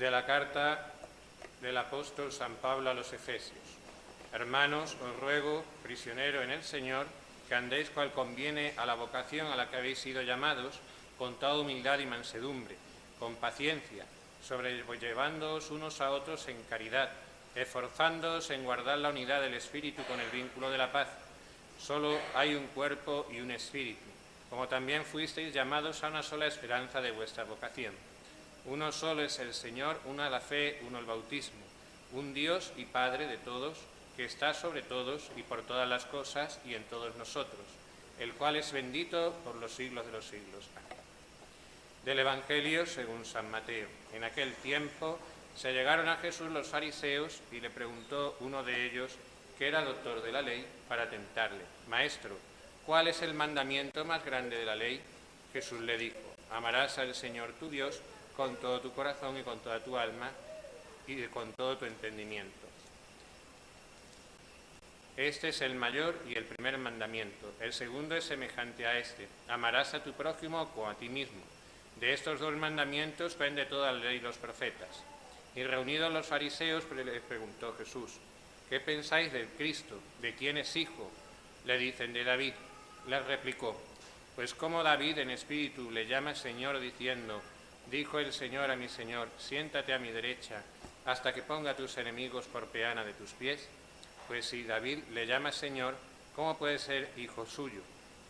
de la carta del apóstol San Pablo a los Efesios. Hermanos, os ruego, prisionero en el Señor, que andéis cual conviene a la vocación a la que habéis sido llamados, con toda humildad y mansedumbre, con paciencia, sobrellevándoos unos a otros en caridad, esforzándoos en guardar la unidad del Espíritu con el vínculo de la paz. Solo hay un cuerpo y un Espíritu, como también fuisteis llamados a una sola esperanza de vuestra vocación. Uno solo es el Señor, una la fe, uno el bautismo, un Dios y Padre de todos, que está sobre todos y por todas las cosas y en todos nosotros, el cual es bendito por los siglos de los siglos. Amén. Del Evangelio según San Mateo. En aquel tiempo se llegaron a Jesús los fariseos y le preguntó uno de ellos, que era doctor de la ley, para tentarle: Maestro, ¿cuál es el mandamiento más grande de la ley? Jesús le dijo: amarás al Señor tu Dios con todo tu corazón y con toda tu alma y con todo tu entendimiento. Este es el mayor y el primer mandamiento. El segundo es semejante a este: amarás a tu prójimo como a ti mismo. De estos dos mandamientos pende toda la ley y los profetas. Y reunidos los fariseos, les preguntó Jesús: ¿qué pensáis del Cristo? ¿De quién es hijo? Le dicen: de David. Les replicó: pues como David en espíritu le llama Señor, diciendo: dijo el Señor a mi Señor, siéntate a mi derecha, hasta que ponga a tus enemigos por peana de tus pies. Pues si David le llama Señor, ¿cómo puede ser hijo suyo?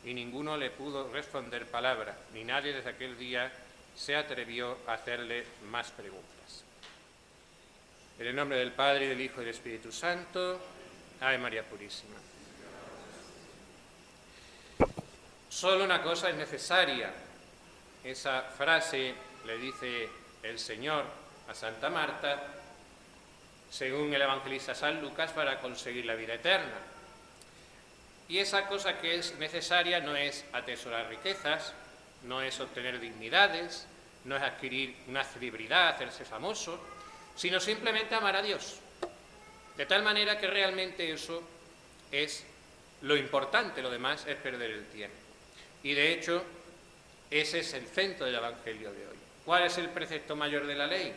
Y ninguno le pudo responder palabra, ni nadie desde aquel día se atrevió a hacerle más preguntas. En el nombre del Padre, y del Hijo y del Espíritu Santo. Ave María Purísima. Solo una cosa es necesaria. Esa frase le dice el Señor a Santa Marta, según el evangelista San Lucas, para conseguir la vida eterna. Y esa cosa que es necesaria no es atesorar riquezas, no es obtener dignidades, no es adquirir una celebridad, hacerse famoso, sino simplemente amar a Dios. De tal manera que realmente eso es lo importante, lo demás es perder el tiempo. Y de hecho, ese es el centro del Evangelio de hoy. ¿Cuál es el precepto mayor de la ley?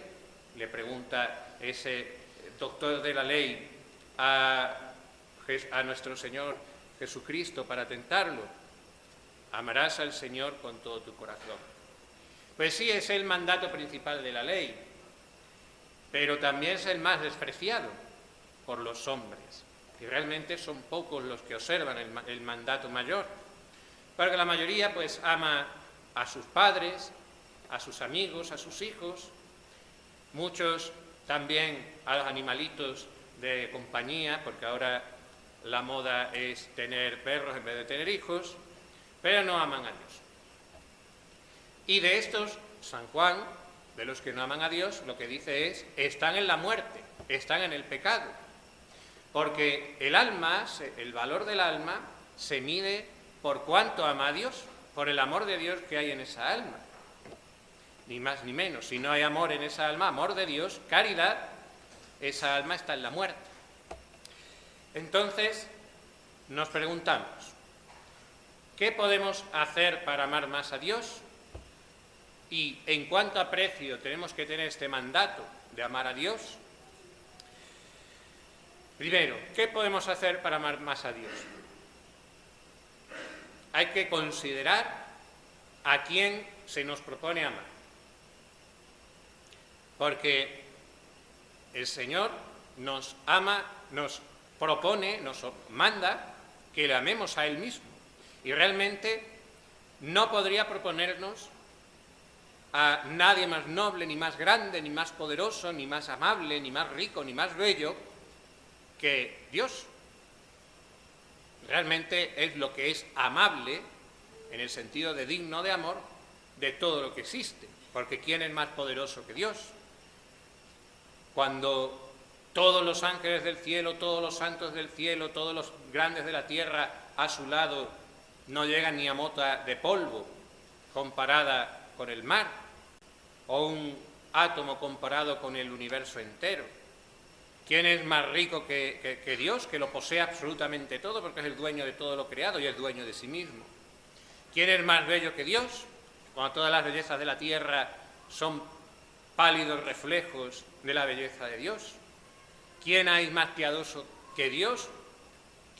Le pregunta ese doctor de la ley a nuestro Señor Jesucristo para tentarlo. Amarás al Señor con todo tu corazón. Pues sí, es el mandato principal de la ley, pero también es el más despreciado por los hombres. Y realmente son pocos los que observan el mandato mayor, porque la mayoría pues ama a sus padres, a sus amigos, a sus hijos, muchos también a los animalitos de compañía, porque ahora la moda es tener perros en vez de tener hijos, pero no aman a Dios. Y de estos, San Juan, de los que no aman a Dios, lo que dice es: están en la muerte, están en el pecado, porque el alma, el valor del alma, se mide por cuánto ama a Dios, por el amor de Dios que hay en esa alma. Ni más ni menos. Si no hay amor en esa alma, amor de Dios, caridad, esa alma está en la muerte. Entonces, nos preguntamos, ¿qué podemos hacer para amar más a Dios? Y en cuánto aprecio tenemos que tener este mandato de amar a Dios. Primero, ¿qué podemos hacer para amar más a Dios? Hay que considerar a quién se nos propone amar. Porque el Señor nos ama, nos propone, nos manda que le amemos a Él mismo. Y realmente no podría proponernos a nadie más noble, ni más grande, ni más poderoso, ni más amable, ni más rico, ni más bello que Dios. Realmente es lo que es amable, en el sentido de digno de amor, de todo lo que existe. Porque ¿quién es más poderoso que Dios? Cuando todos los ángeles del cielo, todos los santos del cielo, todos los grandes de la tierra a su lado no llegan ni a mota de polvo comparada con el mar, o un átomo comparado con el universo entero. ¿Quién es más rico que Dios, que lo posee absolutamente todo, porque es el dueño de todo lo creado y es dueño de sí mismo? ¿Quién es más bello que Dios, cuando todas las bellezas de la tierra son pálidos reflejos de la belleza de Dios. ¿Quién hay más piadoso que Dios?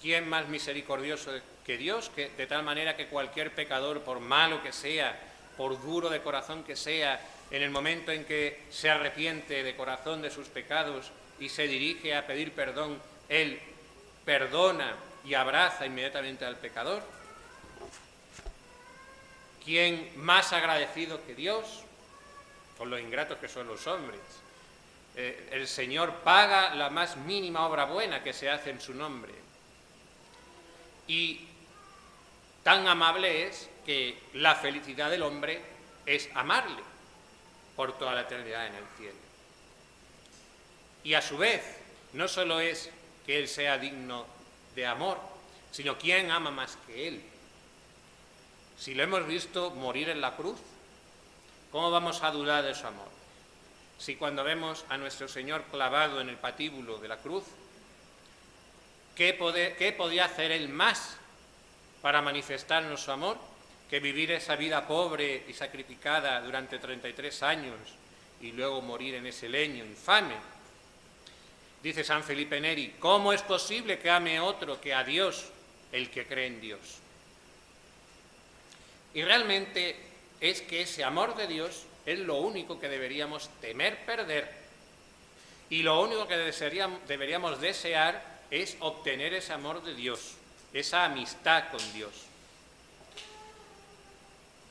¿Quién más misericordioso que Dios? Que de tal manera que cualquier pecador, por malo que sea, por duro de corazón que sea, en el momento en que se arrepiente de corazón de sus pecados y se dirige a pedir perdón, Él perdona y abraza inmediatamente al pecador. ¿Quién más agradecido que Dios? Con los ingratos que son los hombres. El Señor paga la más mínima obra buena que se hace en su nombre. Y tan amable es que la felicidad del hombre es amarle por toda la eternidad en el cielo. Y a su vez, no solo es que Él sea digno de amor, sino ¿quién ama más que Él? Si lo hemos visto morir en la cruz, ¿cómo vamos a dudar de su amor? Si cuando vemos a nuestro Señor clavado en el patíbulo de la cruz, ¿qué podía hacer Él más para manifestarnos su amor que vivir esa vida pobre y sacrificada durante 33 años y luego morir en ese leño infame? Dice San Felipe Neri, ¿cómo es posible que ame otro que a Dios, el que cree en Dios? Y realmente es que ese amor de Dios es lo único que deberíamos temer perder, y lo único que deberíamos desear es obtener ese amor de Dios, esa amistad con Dios.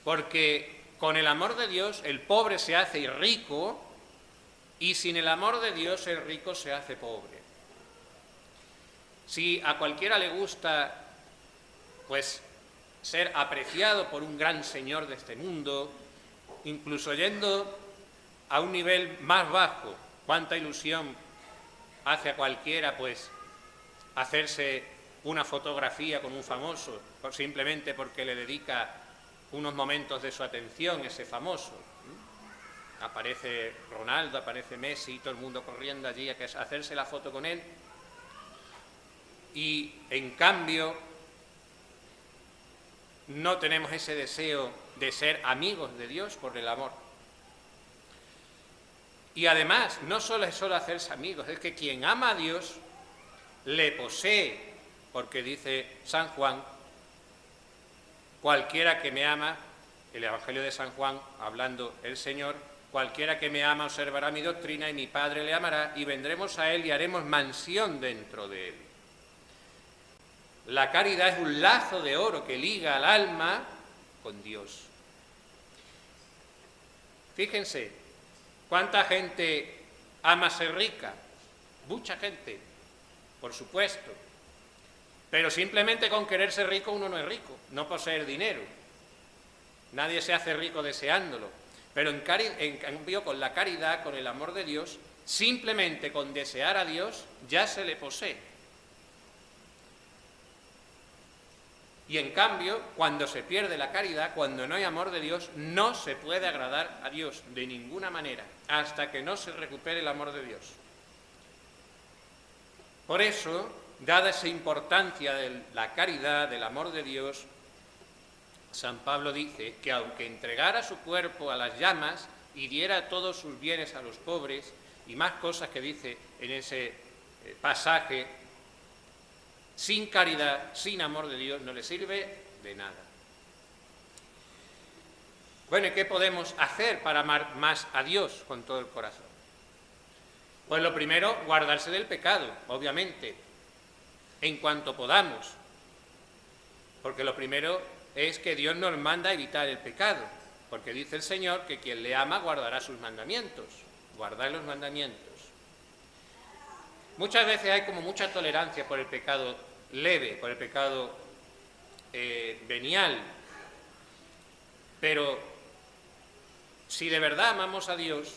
Porque con el amor de Dios el pobre se hace rico, y sin el amor de Dios el rico se hace pobre. Si a cualquiera le gusta, pues, ser apreciado por un gran señor de este mundo, incluso yendo a un nivel más bajo, cuánta ilusión hace a cualquiera, pues, hacerse una fotografía con un famoso, simplemente porque le dedica unos momentos de su atención ese famoso. Aparece Ronaldo, aparece Messi, todo el mundo corriendo allí a hacerse la foto con él. Y en cambio no tenemos ese deseo de ser amigos de Dios por el amor. Y además, no solo es hacerse amigos, es que quien ama a Dios le posee, porque dice San Juan, cualquiera que me ama, el Evangelio de San Juan, hablando el Señor, cualquiera que me ama observará mi doctrina y mi Padre le amará y vendremos a Él y haremos mansión dentro de Él. La caridad es un lazo de oro que liga al alma con Dios. Fíjense, ¿cuánta gente ama ser rica? Mucha gente, por supuesto. Pero simplemente con querer ser rico uno no es rico, no poseer dinero. Nadie se hace rico deseándolo. Pero en cambio con la caridad, con el amor de Dios, simplemente con desear a Dios ya se le posee. Y en cambio, cuando se pierde la caridad, cuando no hay amor de Dios, no se puede agradar a Dios de ninguna manera, hasta que no se recupere el amor de Dios. Por eso, dada esa importancia de la caridad, del amor de Dios, San Pablo dice que aunque entregara su cuerpo a las llamas y diera todos sus bienes a los pobres, y más cosas que dice en ese pasaje, sin caridad, sin amor de Dios, no le sirve de nada. Bueno, ¿y qué podemos hacer para amar más a Dios con todo el corazón? Pues lo primero, guardarse del pecado, obviamente, en cuanto podamos. Porque lo primero es que Dios nos manda a evitar el pecado, porque dice el Señor que quien le ama guardará sus mandamientos, guardar los mandamientos. Muchas veces hay como mucha tolerancia por el pecado leve, por el pecado venial, pero si de verdad amamos a Dios,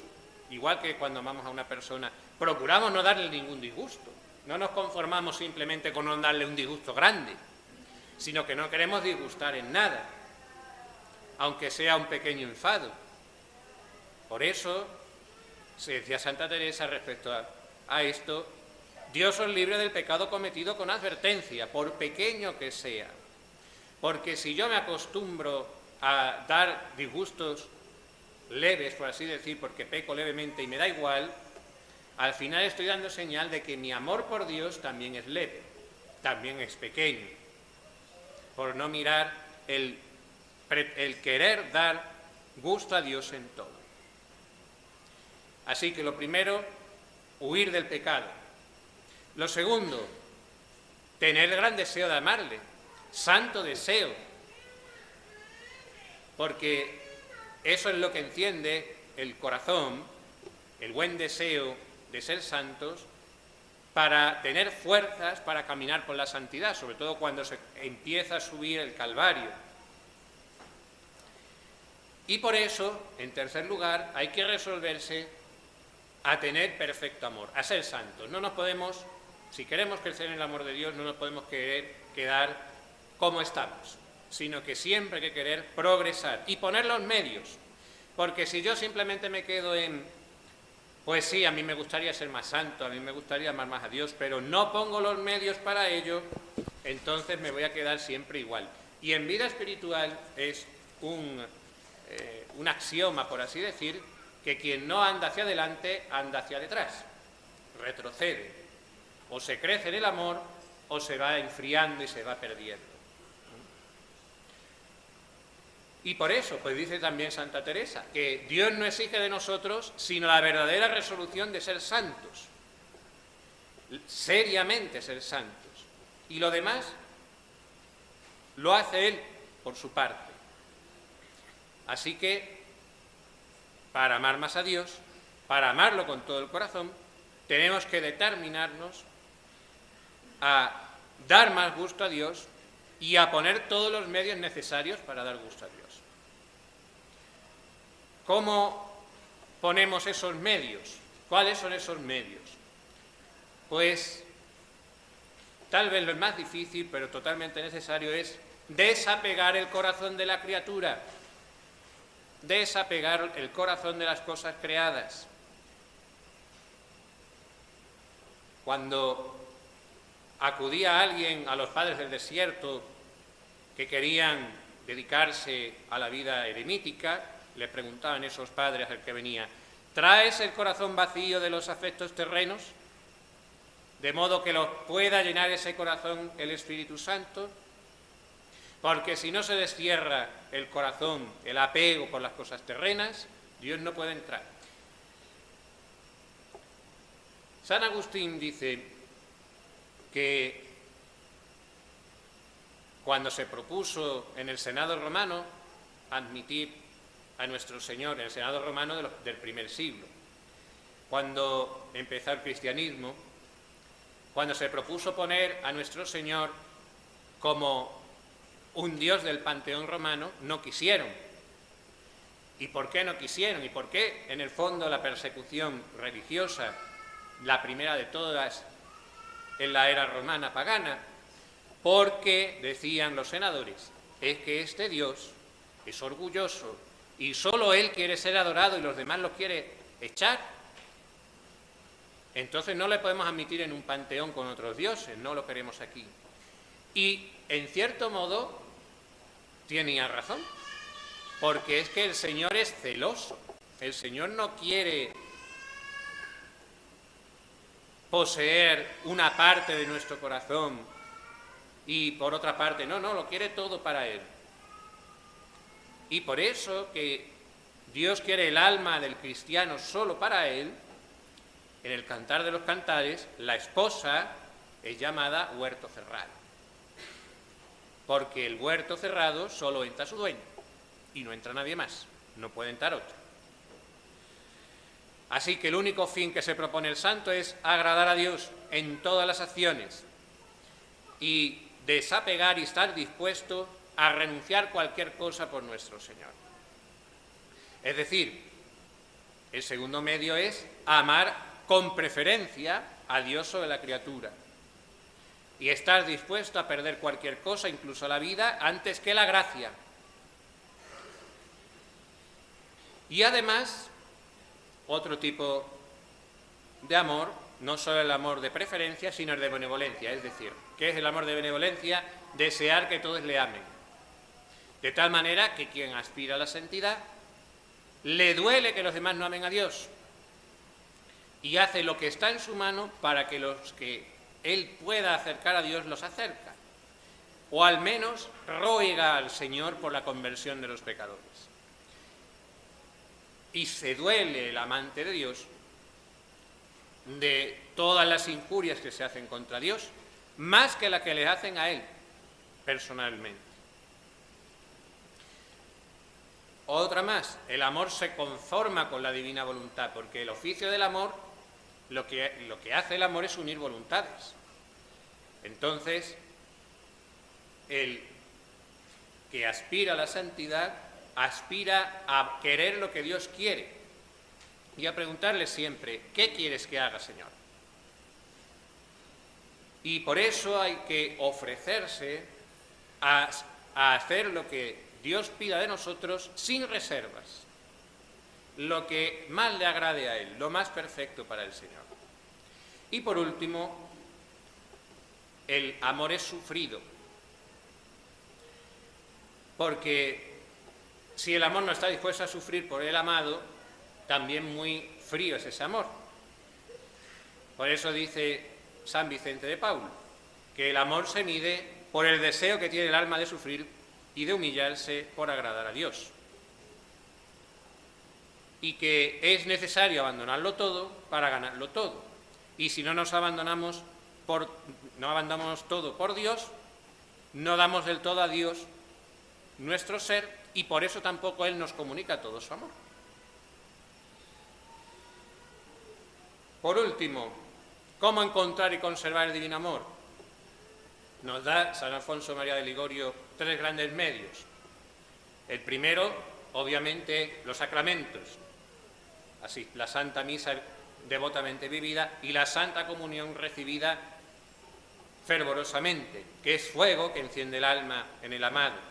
igual que cuando amamos a una persona, procuramos no darle ningún disgusto, no nos conformamos simplemente con no darle un disgusto grande, sino que no queremos disgustar en nada, aunque sea un pequeño enfado. Por eso, se decía Santa Teresa respecto a esto, Dios os libre del pecado cometido con advertencia, por pequeño que sea. Porque si yo me acostumbro a dar disgustos leves, por así decir, porque peco levemente y me da igual, al final estoy dando señal de que mi amor por Dios también es leve, también es pequeño, por no mirar el querer dar gusto a Dios en todo. Así que lo primero, huir del pecado. Lo segundo, tener gran deseo de amarle, santo deseo, porque eso es lo que enciende el corazón, el buen deseo de ser santos, para tener fuerzas para caminar por la santidad, sobre todo cuando se empieza a subir el Calvario. Y por eso, en tercer lugar, hay que resolverse a tener perfecto amor, a ser santos. No nos podemos, si queremos crecer en el amor de Dios, no nos podemos quedar como estamos, sino que siempre hay que querer progresar y poner los medios, porque si yo simplemente me quedo en, pues sí, a mí me gustaría ser más santo, a mí me gustaría amar más a Dios, pero no pongo los medios para ello, entonces me voy a quedar siempre igual. Y en vida espiritual es un axioma, por así decir, que quien no anda hacia adelante, anda hacia detrás, retrocede, o se crece en el amor, o se va enfriando y se va perdiendo. Y por eso, pues dice también Santa Teresa, que Dios no exige de nosotros sino la verdadera resolución de ser santos, seriamente ser santos, y lo demás lo hace Él por su parte. Así que, para amar más a Dios, para amarlo con todo el corazón, tenemos que determinarnos a dar más gusto a Dios y a poner todos los medios necesarios para dar gusto a Dios. ¿Cómo ponemos esos medios? ¿Cuáles son esos medios? Pues tal vez lo más difícil, pero totalmente necesario, es desapegar el corazón de la criatura, desapegar el corazón de las cosas creadas. Cuando acudía alguien a los padres del desierto que querían dedicarse a la vida eremítica, le preguntaban esos padres al que venía: ¿traes el corazón vacío de los afectos terrenos, de modo que los pueda llenar ese corazón el Espíritu Santo? Porque si no se destierra el corazón, el apego por las cosas terrenas, Dios no puede entrar. San Agustín dice que cuando se propuso en el Senado romano admitir a nuestro Señor, en el Senado romano del primer siglo, cuando empezó el cristianismo, cuando se propuso poner a nuestro Señor como un dios del panteón romano, no quisieron. ¿Y por qué no quisieron? ¿Y por qué, en el fondo, la persecución religiosa, la primera de todas en la era romana pagana? Porque, decían los senadores, es que este Dios es orgulloso y solo Él quiere ser adorado y los demás lo quiere echar. Entonces no le podemos admitir en un panteón con otros dioses, no lo queremos aquí. Y, en cierto modo, tenía razón, porque es que el Señor es celoso. El Señor no quiere poseer una parte de nuestro corazón y por otra parte, no, lo quiere todo para Él. Y por eso que Dios quiere el alma del cristiano solo para Él, en el Cantar de los Cantares, la esposa es llamada huerto cerrado, porque el huerto cerrado solo entra su dueño y no entra nadie más, no puede entrar otro. Así que el único fin que se propone el santo es agradar a Dios en todas las acciones y desapegar y estar dispuesto a renunciar cualquier cosa por nuestro Señor. Es decir, el segundo medio es amar con preferencia a Dios sobre la criatura y estar dispuesto a perder cualquier cosa, incluso la vida, antes que la gracia. Y además, otro tipo de amor, no solo el amor de preferencia, sino el de benevolencia. Es decir, ¿qué es el amor de benevolencia? Desear que todos le amen. De tal manera que quien aspira a la santidad le duele que los demás no amen a Dios y hace lo que está en su mano para que los que él pueda acercar a Dios los acerca, o al menos ruega al Señor por la conversión de los pecadores. Y se duele el amante de Dios de todas las injurias que se hacen contra Dios, más que la que le hacen a él personalmente. Otra más, el amor se conforma con la divina voluntad, porque el oficio del amor, lo que hace el amor es unir voluntades. Entonces, el que aspira a la santidad, aspira a querer lo que Dios quiere y a preguntarle siempre, ¿qué quieres que haga, Señor? Y por eso hay que ofrecerse a hacer lo que Dios pida de nosotros sin reservas, lo que más le agrade a Él, lo más perfecto para el Señor. Y por último, el amor es sufrido, porque si el amor no está dispuesto a sufrir por el amado, también muy frío es ese amor. Por eso dice San Vicente de Paulo, que el amor se mide por el deseo que tiene el alma de sufrir y de humillarse por agradar a Dios. Y que es necesario abandonarlo todo para ganarlo todo. Y si no nos abandonamos todo por Dios, no damos del todo a Dios nuestro ser, y por eso tampoco Él nos comunica todo su amor. Por último, ¿cómo encontrar y conservar el divino amor? Nos da San Alfonso María de Ligorio 3 grandes medios. El primero, obviamente, los sacramentos, así, la Santa Misa devotamente vivida y la Santa Comunión recibida fervorosamente, que es fuego que enciende el alma en el amado.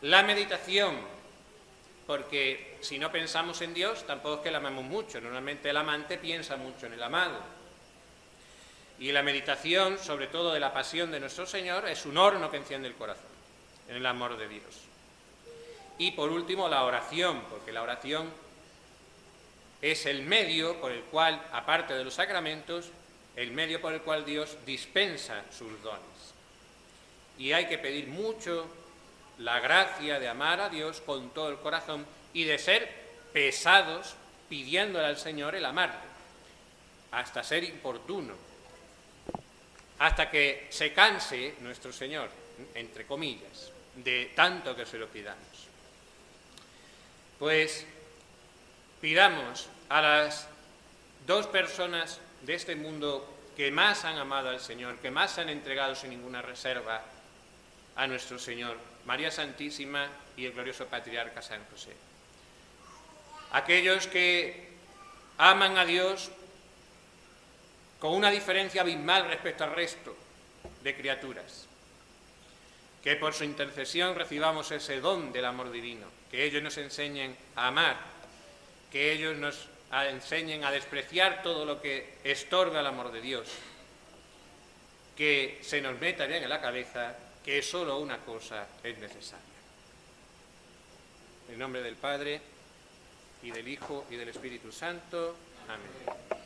La meditación, porque si no pensamos en Dios, tampoco es que le amemos mucho. Normalmente el amante piensa mucho en el amado. Y la meditación, sobre todo de la pasión de nuestro Señor, es un horno que enciende el corazón, en el amor de Dios. Y por último, la oración, porque la oración es el medio por el cual, aparte de los sacramentos, el medio por el cual Dios dispensa sus dones. Y hay que pedir mucho la gracia de amar a Dios con todo el corazón y de ser pesados pidiéndole al Señor el amarle, hasta ser importuno, hasta que se canse nuestro Señor, entre comillas, de tanto que se lo pidamos. Pues pidamos a las 2 personas de este mundo que más han amado al Señor, que más se han entregado sin ninguna reserva a nuestro Señor, María Santísima y el glorioso patriarca San José. Aquellos que aman a Dios con una diferencia abismal respecto al resto de criaturas, que por su intercesión recibamos ese don del amor divino, que ellos nos enseñen a amar, que ellos nos enseñen a despreciar todo lo que estorba el amor de Dios, que se nos meta bien en la cabeza que solo una cosa es necesaria. En nombre del Padre, y del Hijo, y del Espíritu Santo. Amén.